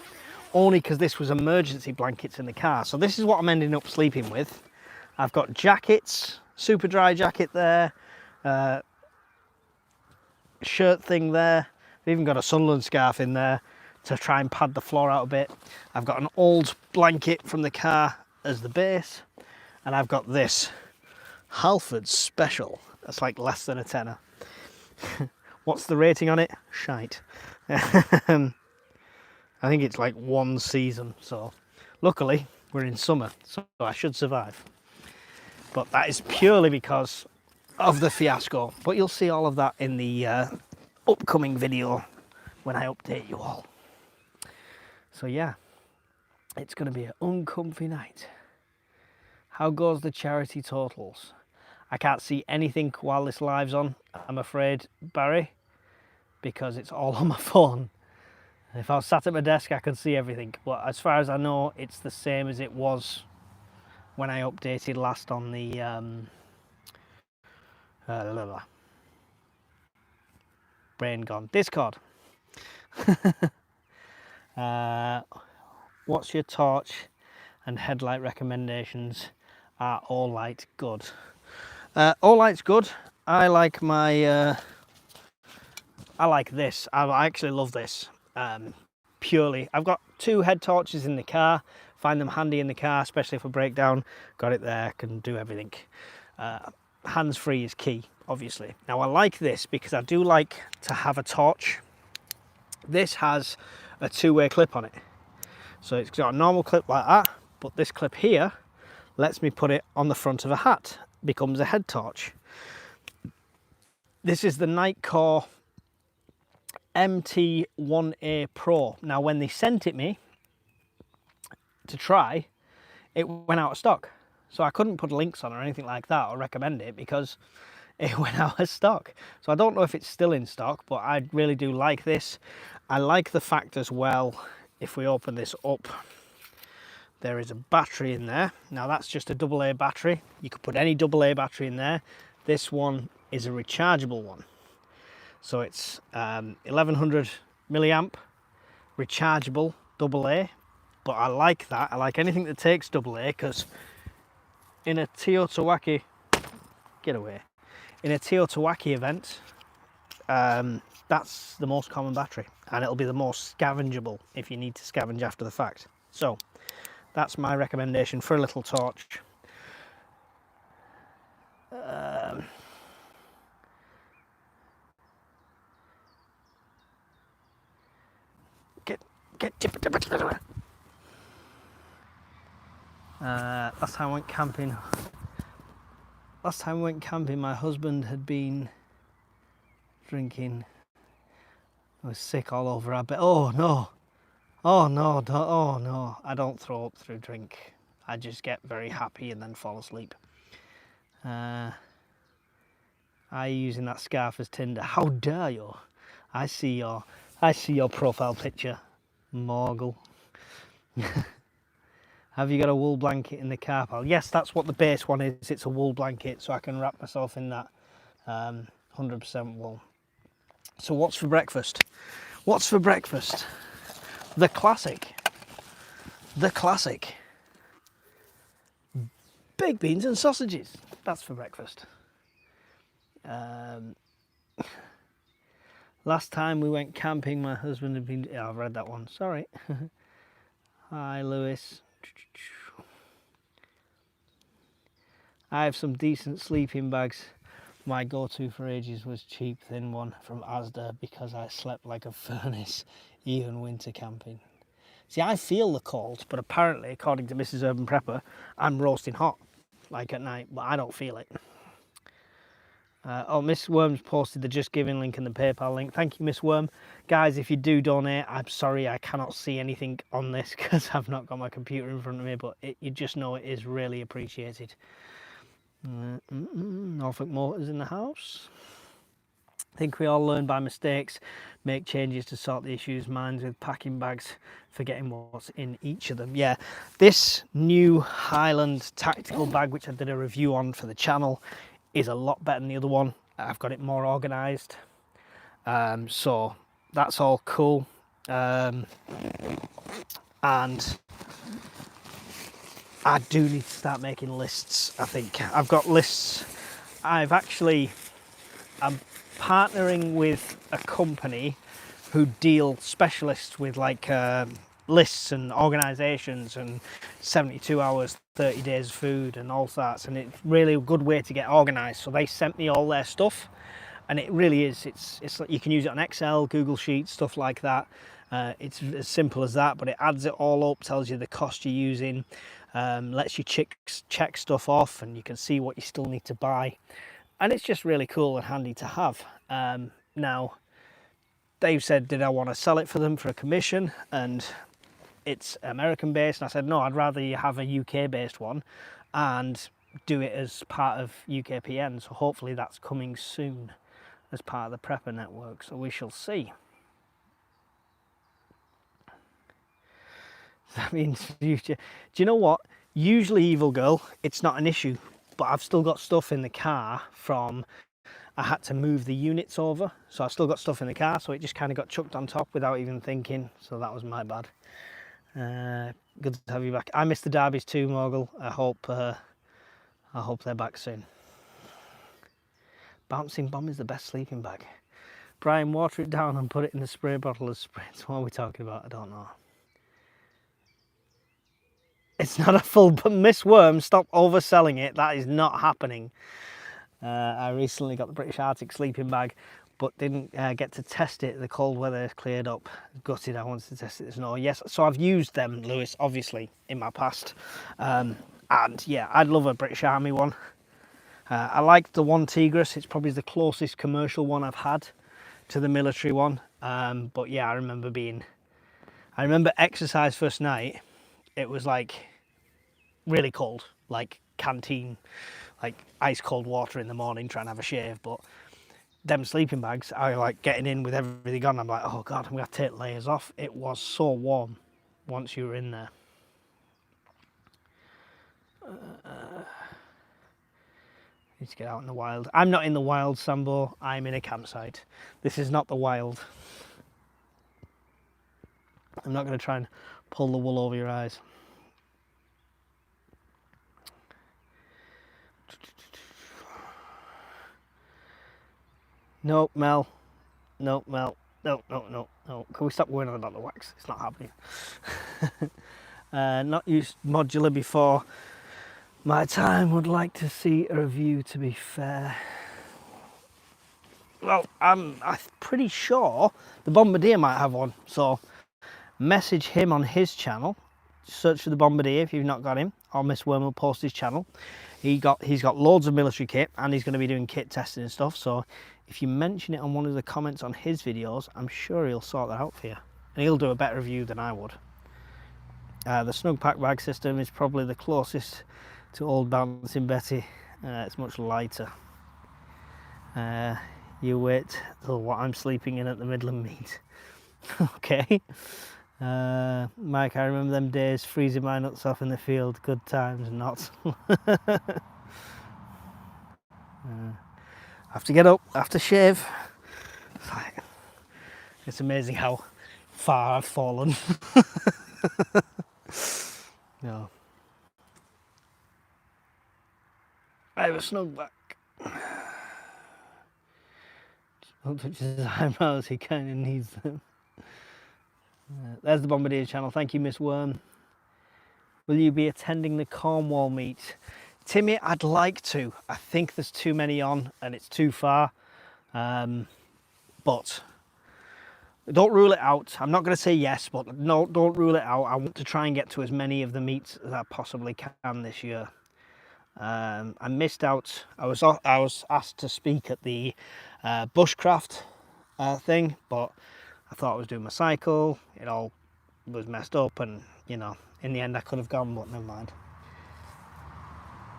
Speaker 1: Only because this was emergency blankets in the car. So this is what I'm ending up sleeping with. I've got jackets, super dry jacket there, shirt thing there. I've even got a Sunderland scarf in there to try and pad the floor out a bit. I've got an old blanket from the car as the base, and I've got this Halford Special. That's like less than a tenner. What's the rating on it? Shite. I think it's like one season, so luckily we're in summer, so I should survive. But that is purely because of the fiasco. But you'll see all of that in the upcoming video when I update you all. So yeah, it's going to be an uncomfy night. How goes the charity totals? I can't see anything while this live's on, I'm afraid, Barry, because it's all on my phone. If I was sat at my desk, I could see everything. But as far as I know, it's the same as it was when I updated last on the brain gone Discord. What's your torch and headlight recommendations? Are all light good? All light's good. I like my I like this. I actually love this. purely, I've got 2 head torches in the car, find them handy in the car, especially if I break down, got it there, can do everything. Hands-free is key, obviously. Now I like this because I do like to have a torch. This has a 2-way clip on it. So it's got a normal clip like that, but this clip here lets me put it on the front of a hat, becomes a head torch. This is the Nightcore MT1A Pro. Now when they sent it me to try, it went out of stock. So I couldn't put links on or anything like that or recommend it because it went out of stock. So I don't know if it's still in stock, but I really do like this. I like the fact as well, if we open this up, there is a battery in there. Now that's just a AA battery. You could put any AA battery in there. This one is a rechargeable one. So it's 1100 milliamp, rechargeable AA. But I like that. I like anything that takes AA because in a Teotihuacan, get away. In a Teotihuacan event, that's the most common battery, and it'll be the most scavengeable if you need to scavenge after the fact. So that's my recommendation for a little torch. Last time I went camping. Last time I went camping, my husband had been drinking. I was sick all over. I bet. Oh no! Oh no! Oh no! I don't throw up through drink. I just get very happy and then fall asleep. Are you using that scarf as Tinder? How dare you! I see your profile picture, Morgul. Have you got a wool blanket in the car, pal? Yes, that's what the base one is. It's a wool blanket, so I can wrap myself in that 100% wool. So what's for breakfast? What's for breakfast? The classic. The classic. Baked beans and sausages. That's for breakfast. Last time we went camping, my husband had been... Yeah, I've read that one. Sorry. Hi, Lewis. I have some decent sleeping bags. My go-to for ages was cheap thin one from Asda because I slept like a furnace, even winter camping. See, I feel the cold, but apparently, according to Mrs. Urban Prepper, I'm roasting hot, like at night, but I don't feel it. Oh, Miss Worm's posted the Just Giving link and the PayPal link. Thank you, Miss Worm. Guys, if you do donate, I'm sorry I cannot see anything on this because I've not got my computer in front of me, but you just know it is really appreciated. Norfolk Motors in the house. I think we all learn by mistakes, make changes to sort the issues. Mine's with packing bags, forgetting what's in each of them. Yeah, this new Highland tactical bag, which I did a review on for the channel, is a lot better than the other one. I've got it more organised, so that's all cool. And I do need to start making lists. I think I've got lists. I'm partnering with a company who deal specialists with like lists and organisations and 72 hours, 30 days food and all that, and it's really a good way to get organised. So they sent me all their stuff, and it really is. It's like you can use it on Excel, Google Sheets, stuff like that. It's as simple as that, but it adds it all up, tells you the cost you're using, lets you check stuff off, and you can see what you still need to buy. And it's just really cool and handy to have. Now, Dave said, did I want to sell it for them for a commission? And it's American based. And I said, no, I'd rather you have a UK based one and do it as part of UKPN. So hopefully that's coming soon as part of the Prepper Network. So we shall see. That means future. Do you know what? Usually, Evil Girl, it's not an issue. But I've still got stuff in the car from, I had to move the units over. So I've still got stuff in the car, so it just kind of got chucked on top without even thinking. So that was my bad. Good to have you back. I miss the derbies too, Morgul. I hope they're back soon. Bouncing Bomb is the best sleeping bag. Brian, water it down and put it in the spray bottle as sprays. What are we talking about? I don't know. It's not a full, but Miss Worm, stop overselling it. That is not happening. I recently got the British Arctic sleeping bag, but didn't get to test it. The cold weather cleared up. Gutted, I wanted to test it this snow. Yes, so I've used them, Lewis, obviously, in my past. And yeah, I'd love a British Army one. I like the one Tigris. It's probably the closest commercial one I've had to the military one. But yeah, I remember exercise first night. It was like really cold, like canteen, like ice cold water in the morning, trying to have a shave. But them sleeping bags, I like getting in with everything on. I'm like, oh God, I'm gonna have to take layers off. It was so warm once you were in there. Need to get out in the wild. I'm not in the wild, Sambo. I'm in a campsite. This is not the wild. I'm not going to try and pull the wool over your eyes. No, Mel. No, Mel. No. Can we stop going on about the wax? It's not happening. Not used modular before. My time would like to see a review, to be fair. Well, I'm pretty sure the Bombardier might have one. So message him on his channel. Search for the Bombardier if you've not got him. Or Miss Worm will post his channel. He's got loads of military kit and he's going to be doing kit testing and stuff. So if you mention it on one of the comments on his videos, I'm sure he'll sort that out for you. And he'll do a better review than I would. The Snug Pack bag system is probably the closest to old Bouncing Betty. It's much lighter. You wait till what I'm sleeping in at the Midland meet. Okay. Mike, I remember them days freezing my nuts off in the field. Good times, not. Have to get up, have to shave. It's amazing how far I've fallen. No. I have a snug back. Don't touch his eyebrows, he kind of needs them. There's the Bombardier channel. Thank you, Miss Worm. Will you be attending the Cornwall meet? Timmy, I'd like to. I think there's too many on and it's too far. But don't rule it out. I'm not going to say yes, but no, don't rule it out. I want to try and get to as many of the meets as I possibly can this year. I missed out. I was asked to speak at the bushcraft thing, but I thought I was doing my cycle. It all was messed up, and you know, in the end I could have gone, but never mind.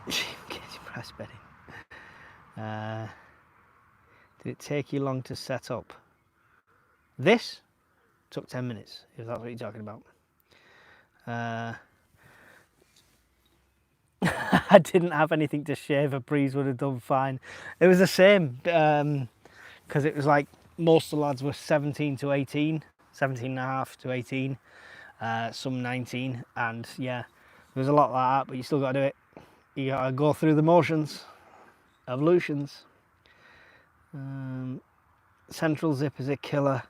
Speaker 1: Getting breastfeeding. Did it take you long to set up? This took 10 minutes, if that's what you're talking about. I didn't have anything to shave. A breeze would have done fine. It was the same because it was like most of the lads were 17 to 18, 17 and a half to 18, some 19, and yeah, there was a lot like that, but you still got to do it. You got to go through the motions, evolutions. Central zip is a killer.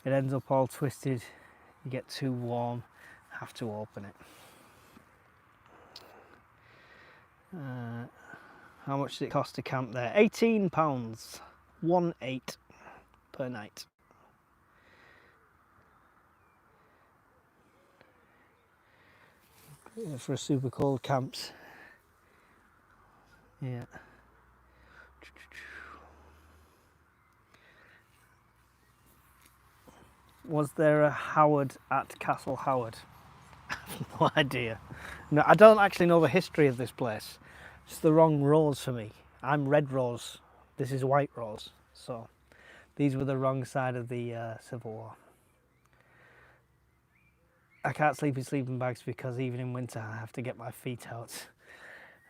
Speaker 1: It ends up all twisted. You get too warm, have to open it. How much does it cost to camp there? £18, 1.8 per night. For a super cold camps. Yeah. Was there a Howard at Castle Howard? I have no idea. No, I don't actually know the history of this place. It's the wrong rose for me. I'm red rose. This is white rose. So these were the wrong side of the Civil War. I can't sleep in sleeping bags because even in winter I have to get my feet out.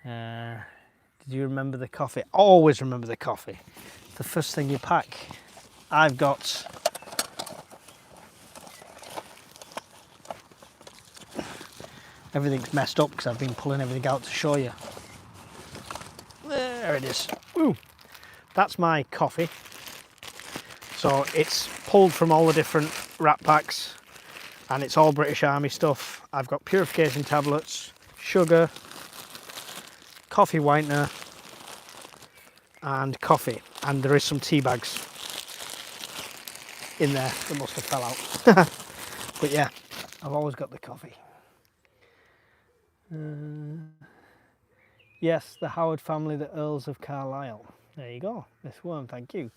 Speaker 1: Did you remember the coffee? Always remember the coffee. The first thing you pack. I've got everything's messed up because I've been pulling everything out to show you. There it is. Ooh, that's my coffee. So it's pulled from all the different rat packs, and it's all British Army stuff. I've got purification tablets, sugar, coffee whitener, and coffee. And there is some tea bags in there that must have fell out. But yeah, I've always got the coffee. Yes, the Howard family, the Earls of Carlisle. There you go, Miss Worm, thank you.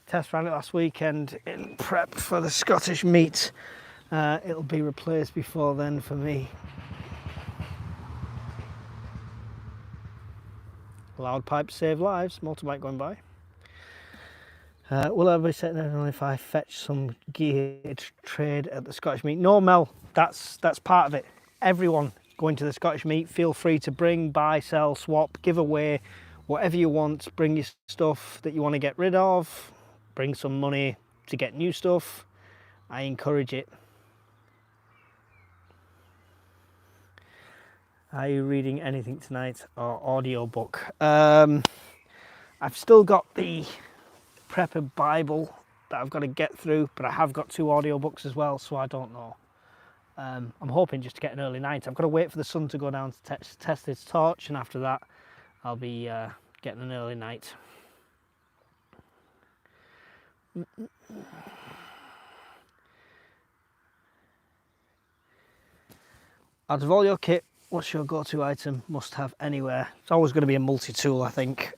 Speaker 1: Test ran it last weekend in prep for the Scottish meet. It'll be replaced before then for me. Loud pipes save lives, motorbike going by. Will I be setting it on if I fetch some gear to trade at the Scottish meet? No, Mel, that's part of it. Everyone going to the Scottish meet, feel free to bring, buy, sell, swap, give away, whatever you want. Bring your stuff that you want to get rid of, bring some money to get new stuff. I encourage it. Are you reading anything tonight or audiobook? I've still got the Prepper Bible that I've got to get through, but I have got 2 audiobooks as well, so I don't know. I'm hoping just to get an early night. I've got to wait for the sun to go down to test its torch, and after that I'll be getting an early night. Out of all your kit, what's your go-to item, must have anywhere? It's always going to be a multi-tool, I think.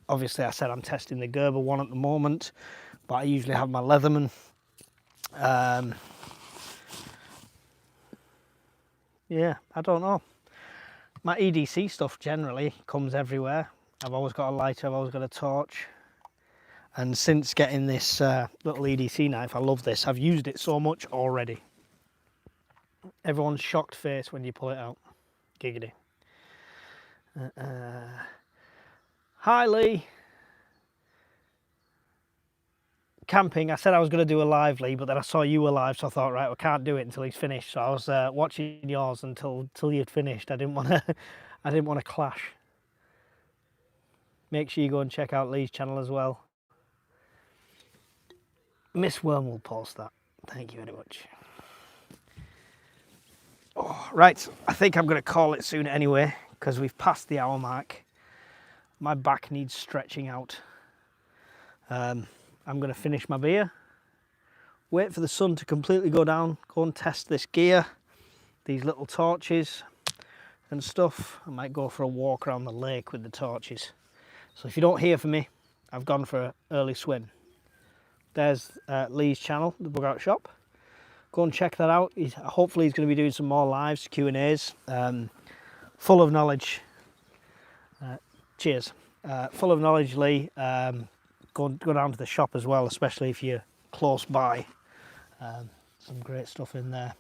Speaker 1: Obviously, I said I'm testing the Gerber one at the moment, but I usually have my Leatherman. Yeah, I don't know. My EDC stuff generally comes everywhere. I've always got a lighter, I've always got a torch. And since getting this little EDC knife, I love this. I've used it so much already. Everyone's shocked face when you pull it out. Giggity. Hi Lee. Camping, I said I was going to do a live, Lee, but then I saw you were live, so I thought, right, we can't do it until he's finished. So I was watching yours until you'd finished. I didn't want to clash. Make sure you go and check out Lee's channel as well. Miss Worm will post that. Thank you very much. Oh, right, I think I'm going to call it soon anyway, because we've passed the hour mark. My back needs stretching out. I'm going to finish my beer, wait for the sun to completely go down, go and test this gear, these little torches and stuff. I might go for a walk around the lake with the torches. So if you don't hear from me, I've gone for an early swim. There's Lee's channel, the Bug Out Shop. Go and check that out. Hopefully he's going to be doing some more lives, Q&As, full of knowledge. Cheers. Full of knowledge, Lee. Go down to the shop as well, especially if you're close by. Some great stuff in there,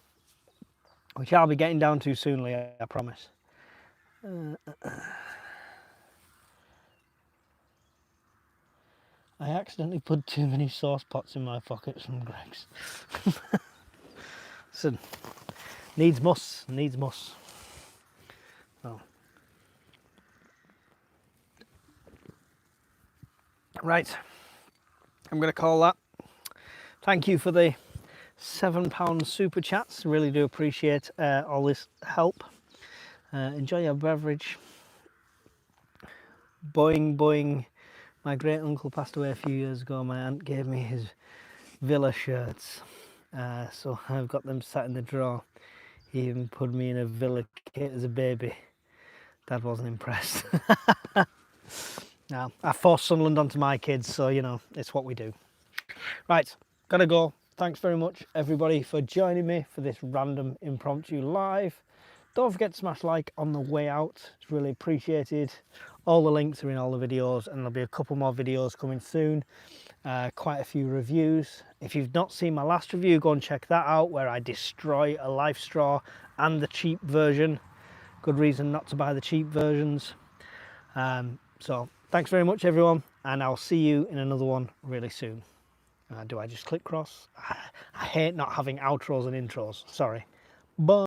Speaker 1: which I'll be getting down to soon, Lee, I promise. I accidentally put too many sauce pots in my pockets from Greg's. Listen, needs must, needs must. Oh. Right, I'm going to call that. Thank you for the £7 super chats. Really do appreciate all this help. Enjoy your beverage. Boing, boing. My great uncle passed away a few years ago. My aunt gave me his Villa shirts. So I've got them sat in the drawer. He even put me in a Villa kit as a baby. Dad wasn't impressed. Now, I forced Sunderland onto my kids, so, you know, it's what we do. Right, gotta go. Thanks very much, everybody, for joining me for this random impromptu live. Don't forget to smash like on the way out. It's really appreciated. All the links are in all the videos, and there'll be a couple more videos coming soon. Quite a few reviews. If you've not seen my last review, go and check that out, where I destroy a life straw and the cheap version. Good reason not to buy the cheap versions. So thanks very much, everyone, and I'll see you in another one really soon. Do I just click cross? I hate not having outros and intros. Sorry. Bye.